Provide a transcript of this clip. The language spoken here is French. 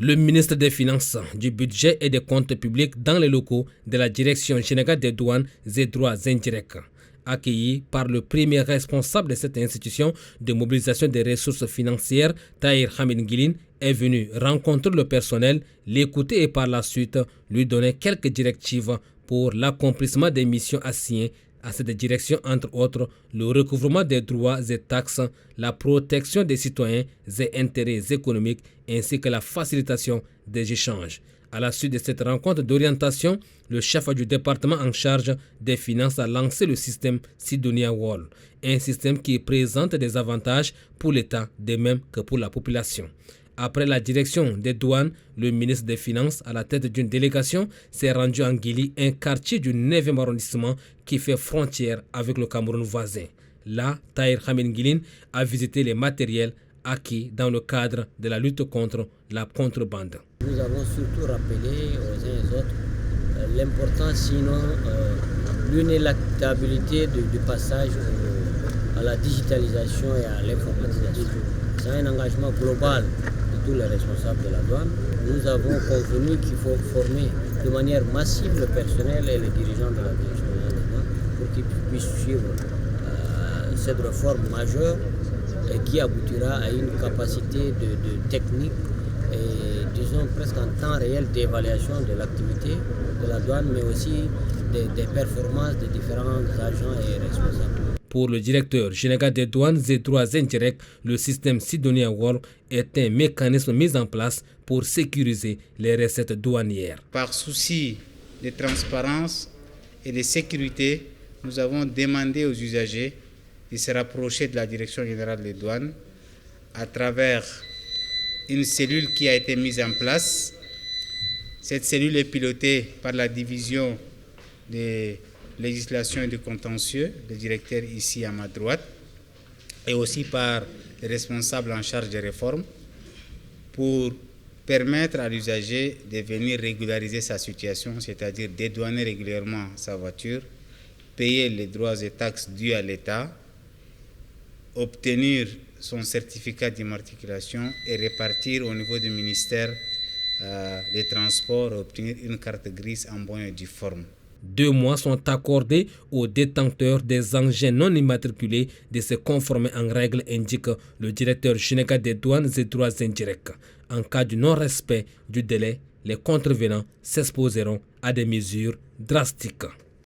Le ministre des Finances, du Budget et des Comptes publics dans les locaux de la Direction générale des douanes et droits indirects. Accueilli par le premier responsable de cette institution de mobilisation des ressources financières, Tahir Hamid Nguilin, est venu rencontrer le personnel, l'écouter et par la suite lui donner quelques directives pour l'accomplissement des missions assignées à cette direction, entre autres le recouvrement des droits et taxes, la protection des citoyens et intérêts économiques ainsi que la facilitation des échanges. À la suite de cette rencontre d'orientation, le chef du département en charge des finances a lancé le système Sidonia Wall, un système qui présente des avantages pour l'État, de même que pour la population. Après la direction des douanes, le ministre des Finances, à la tête d'une délégation, s'est rendu à Nguili, un quartier du 9e arrondissement qui fait frontière avec le Cameroun voisin. Là, Tahir Hamid Nguilin a visité les matériels acquis dans le cadre de la lutte contre la contrebande. Nous avons surtout rappelé aux uns et aux autres l'importance, sinon l'inéluctabilité du passage à la digitalisation et à l'informatisation. C'est un engagement global de tous les responsables de la douane. Nous avons convenu qu'il faut former de manière massive le personnel et les dirigeants de la direction de la douane pour qu'ils puissent suivre cette réforme majeure et qui aboutira à une capacité de technique et disons presque en temps réel d'évaluation de l'activité de la douane, mais aussi des performances des différents agents et responsables. Pour le directeur général des douanes et droits indirects, le système Sidonia Wall est un mécanisme mis en place pour sécuriser les recettes douanières. Par souci de transparence et de sécurité, nous avons demandé aux usagers de se rapprocher de la direction générale des douanes à travers une cellule qui a été mise en place. Cette cellule est pilotée par la division des législations et du contentieux, le directeur ici à ma droite, et aussi par les responsables en charge des réformes, pour permettre à l'usager de venir régulariser sa situation, c'est-à-dire dédouaner régulièrement sa voiture, payer les droits et taxes dus à l'État, obtenir son certificat d'immatriculation et repartir au niveau du ministère des Transports, obtenir une carte grise en bonne et due forme. 2 mois sont accordés aux détenteurs des engins non immatriculés de se conformer en règle, indique le directeur général des douanes et droits indirects. En cas de non-respect du délai, les contrevenants s'exposeront à des mesures drastiques.